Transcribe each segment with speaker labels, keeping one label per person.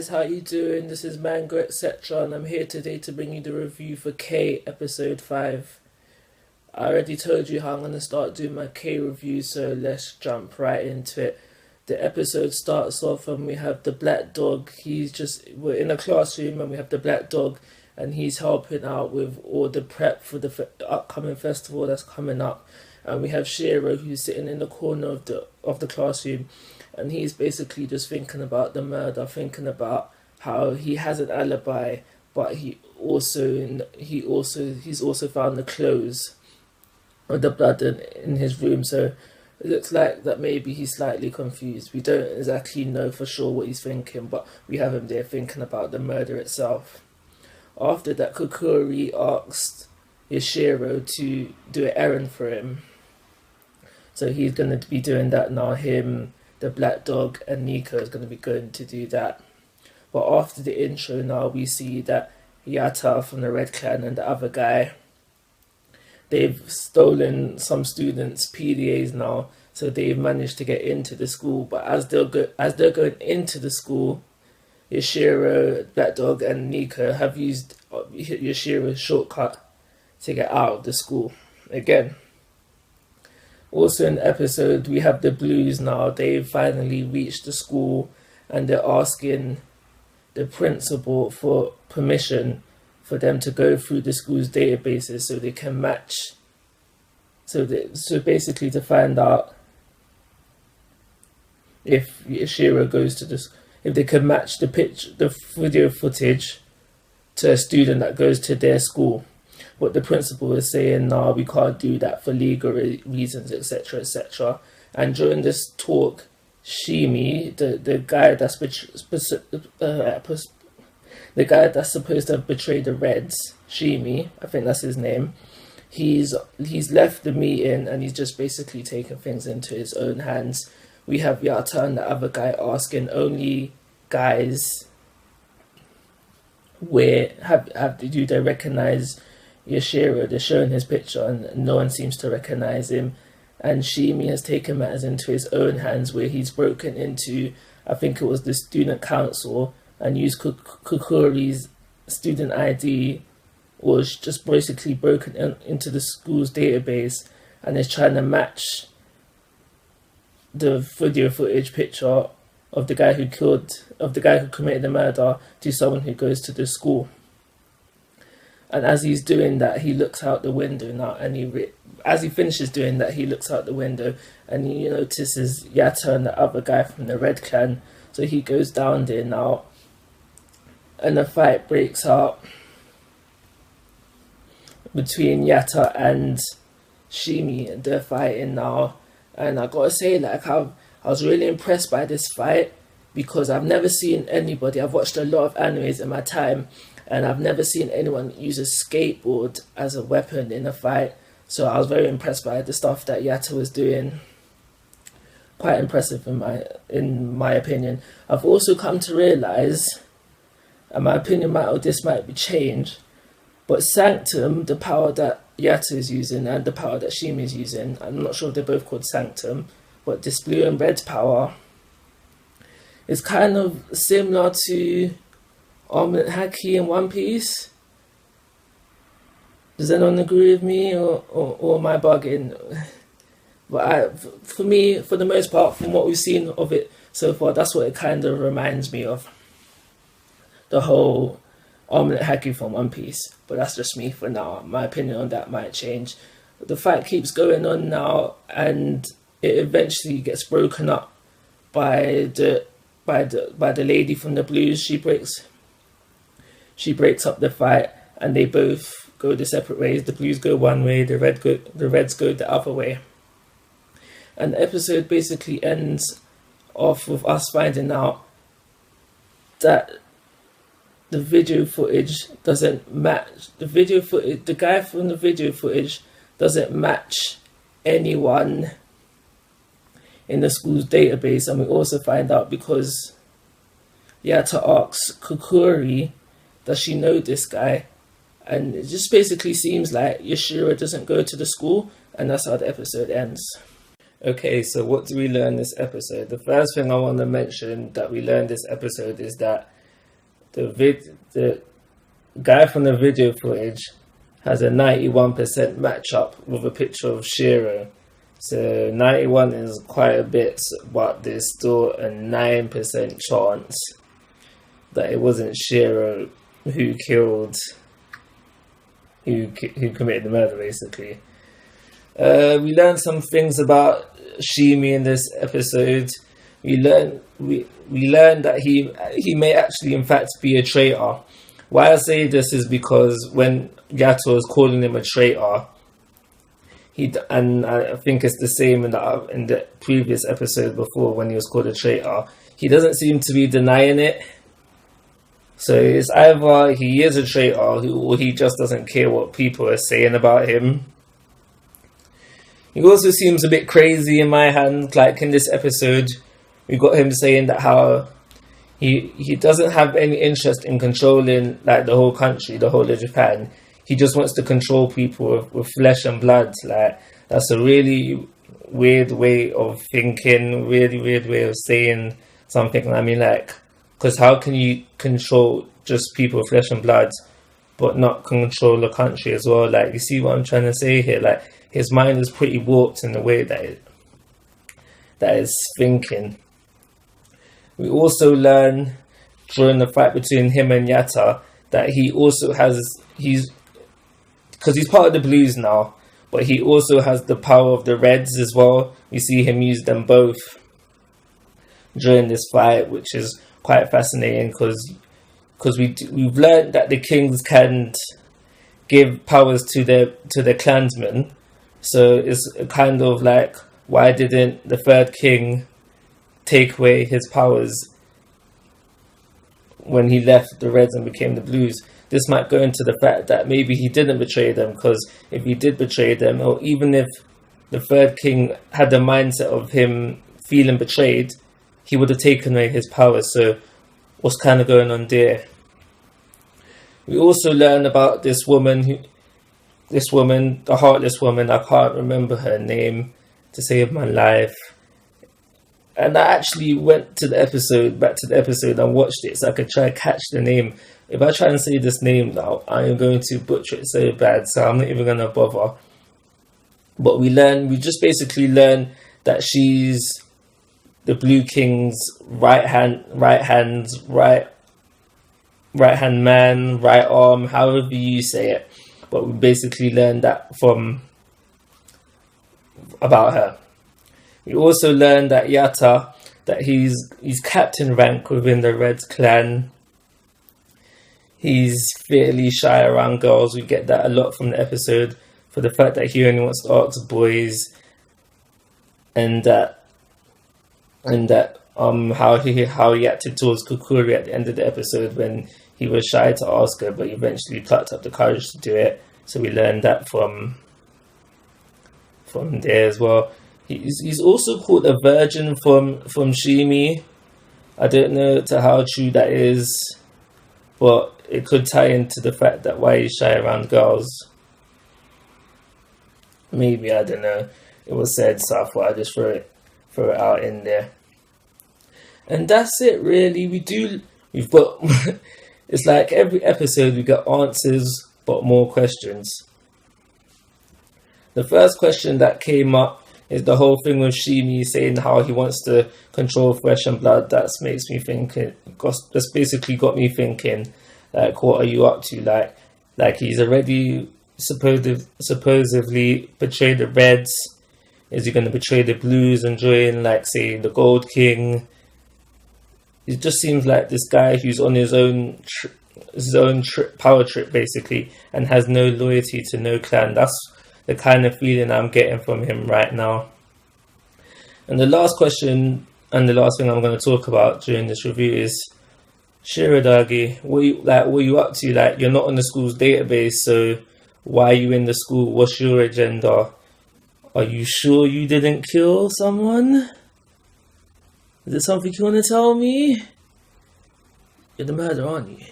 Speaker 1: guys, how you doing? This is Mango etc. and I'm here today to bring you the review for K episode 5. I already told you how I'm going to start doing my K review, so let's jump right into it. The episode starts off and we have the black dog. We're in a classroom and we have the black dog and he's helping out with all the prep for the upcoming festival that's coming up. And we have Shiro who's sitting in the corner of the classroom. And he's basically just thinking about the murder, thinking about how he has an alibi, but he's also found the clothes or the blood in his room. So it looks like that maybe he's slightly confused. We don't exactly know for sure what he's thinking, but we have him there thinking about the murder itself. After that, Kokori asked Yoshiro to do an errand for him. So he's going to be doing that now. Him, the black dog, and Nico is going to be going to do that. But after the intro now, we see that Yata from the Red Clan and the other guy, they've stolen some students' PDAs now, so they've managed to get into the school. But as they're going into the school, Yoshiro, Black Dog, and Nico have used Yoshiro's shortcut to get out of the school again. Also in the episode, we have the Blues now. They've finally reached the school and they're asking the principal for permission for them to go through the school's databases so they can match. So basically to find out if Yoshiro goes to this, if they can match the video footage to a student that goes to their school. What the principal is saying, no, we can't do that for legal reasons, etc., etc. And during this talk, Shimi, the guy that's supposed to have betrayed the Reds, Shimi, I think that's his name, he's left the meeting and he's just basically taken things into his own hands. We have Yata and the other guy asking only guys do they recognize Yoshiro. They're showing his picture and no one seems to recognize him. And Shimi has taken matters into his own hands where he's broken into, I think it was the student council, and used Kokori's student ID, was just basically broken into the school's database and is trying to match the video footage picture of the guy who committed the murder to someone who goes to the school. And as he's doing that, he looks out the window now, and as he finishes doing that, he looks out the window and he notices Yata and the other guy from the Red Clan. So he goes down there now, and a fight breaks out between Yata and Shimi, and they're fighting now. And I gotta say, I was really impressed by this fight because I've never seen anybody. I've watched a lot of animes in my time, and I've never seen anyone use a skateboard as a weapon in a fight. So I was very impressed by the stuff that Yata was doing. Quite impressive in my opinion. I've also come to realise, and my opinion might be changed, but Sanctum, the power that Yata is using and the power that Shimi is using, I'm not sure if they're both called Sanctum, but this blue and red power is kind of similar to Armlet Haki in One Piece. Does anyone agree with me, or am I bugging? But for me, for the most part, from what we've seen of it so far, that's what it kind of reminds me of. The whole Armlet Haki from One Piece. But that's just me for now. My opinion on that might change. But the fight keeps going on now, and it eventually gets broken up by the lady from the Blues. She breaks up the fight, and they both go their separate ways. The Blues go one way, the Reds go the other way. And the episode basically ends off with us finding out that the video footage doesn't match. The guy from the video footage doesn't match anyone in the school's database. And we also find out because Yata asks Kokori, does she know this guy? And it just basically seems like Yoshiro doesn't go to the school, and that's how the episode ends. Okay, so what do we learn this episode? The first thing I want to mention that we learned this episode is that the guy from the video footage has a 91% match up with a picture of Shiro. So 91 is quite a bit, but there's still a 9% chance that it wasn't Shiro who committed the murder, basically. We learned some things about Shimi in this episode. We learned that he may actually, in fact, be a traitor. Why I say this is because when Yato was calling him a traitor, and I think it's the same in the previous episode before when he was called a traitor, he doesn't seem to be denying it. So it's either he is a traitor or he just doesn't care what people are saying about him. He also seems a bit crazy in my hand. Like in this episode, we got him saying that how he doesn't have any interest in controlling like the whole country, the whole of Japan. He just wants to control people with flesh and blood. Like that's a really weird way of thinking, really weird way of saying something. I mean, like, because how can you control just people with flesh and blood, but not control the country as well? Like, you see what I'm trying to say here? Like, his mind is pretty warped in the way that it's thinking. We also learn during the fight between him and Yatta that he also has because he's part of the Blues now, but he also has the power of the Reds as well. We see him use them both during this fight, which is quite fascinating because we've learned that the kings can give powers to their clansmen. So it's kind of like, why didn't the third king take away his powers when he left the Reds and became the Blues? This might go into the fact that maybe he didn't betray them, because if he did betray them, or even if the third king had the mindset of him feeling betrayed, he would have taken away his powers. So what's kind of going on there? We also learn about this woman, the heartless woman. I can't remember her name to save my life. And I actually went back to the episode and watched it so I could try to catch the name. If I try and say this name now, I am going to butcher it so bad, so I'm not even going to bother. But we just basically learn that she's the Blue King's right hand man, right arm, however you say it. But we basically learned that about her. We also learned that Yatta, that he's captain rank within the Reds clan. He's fairly shy around girls. We get that a lot from the episode, for the fact that he only wants to ask boys, and that how he acted towards Kukuri at the end of the episode when he was shy to ask her, but eventually plucked up the courage to do it. So we learned that from there as well. He's also called a virgin from Shimi. I don't know to how true that is, but it could tie into the fact that why he's shy around girls. Maybe, I don't know. It was said, so I thought I'd just throw it out in there. And that's it, really. We've got it's like every episode we got answers but more questions. The first question that came up is the whole thing with Shimi saying how he wants to control flesh and blood. That's basically got me thinking, like, what are you up to? Like he's already supposedly betrayed the Reds. Is he going to betray the Blues and join, like, say, the Gold King? It just seems like this guy who's on his own power trip, basically, and has no loyalty to no clan. That's the kind of feeling I'm getting from him right now. And the last question, and the last thing I'm going to talk about during this review is, Shirodagi, what are you up to? Like, you're not on the school's database, so why are you in the school? What's your agenda? Are you sure you didn't kill someone? Is there something you want to tell me? You're the murderer, aren't you?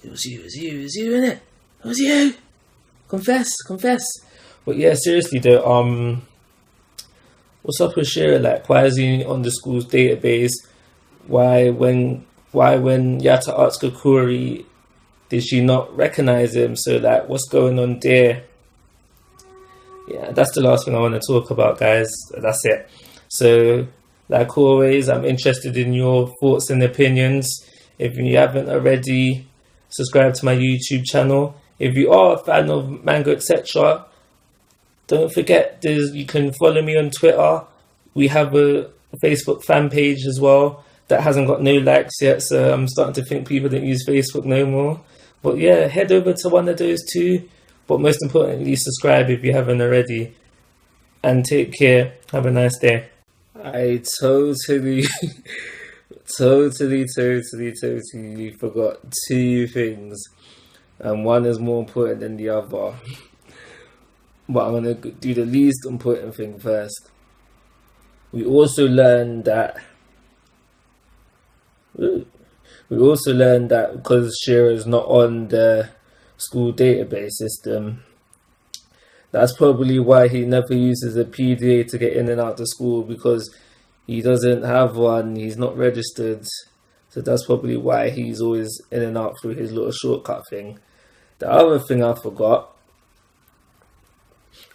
Speaker 1: It was you, innit? It was you! Confess! But yeah, seriously though, what's up with Shira? Like, why is he on the school's database? Why, when why when Yata asks Kokuri, did she not recognize him? So like, what's going on there? Yeah, that's the last thing I want to talk about, guys. That's it. So, like always, I'm interested in your thoughts and opinions. If you haven't already, subscribe to my YouTube channel. If you are a fan of manga, etc., don't forget you can follow me on Twitter. We have a Facebook fan page as well that hasn't got no likes yet, so I'm starting to think people don't use Facebook no more. But yeah, head over to one of those two. But most importantly, subscribe if you haven't already. And take care. Have a nice day. I totally forgot two things. And one is more important than the other. But I'm going to do the least important thing first. We also learned that because Shira's not on the school database system, that's probably why he never uses a PDA to get in and out of school, because he doesn't have one, he's not registered. So that's probably why he's always in and out through his little shortcut thing. The other thing I forgot,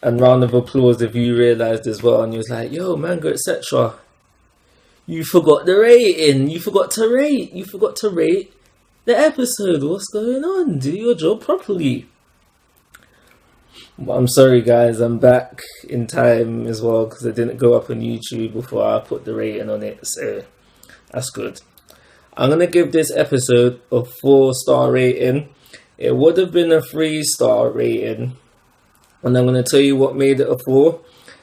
Speaker 1: and round of applause if you realised as well, and you was like, yo, manga, etc., you forgot the rating. You forgot to rate the episode. What's going on? Do your job properly. But I'm sorry, guys. I'm back in time as well, because I didn't go up on YouTube before I put the rating on it. So that's good. I'm going to give this episode a 4-star rating. It would have been a 3-star rating. And I'm going to tell you what made it a 4.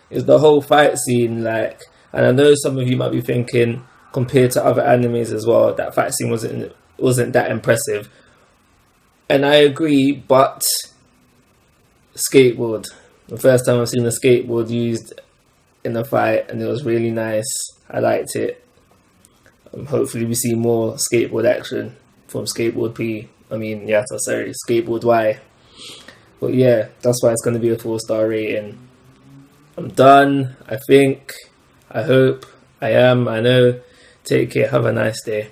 Speaker 1: Is the whole fight scene, like... And I know some of you might be thinking, compared to other animes as well, that fight scene wasn't that impressive. And I agree, but skateboard. The first time I've seen a skateboard used in a fight, and it was really nice. I liked it. Hopefully we see more skateboard action from Skateboard P. Skateboard Y. But yeah, that's why it's going to be a 4-star rating. I'm done, I think. I hope. I am. I know. Take care. Have a nice day.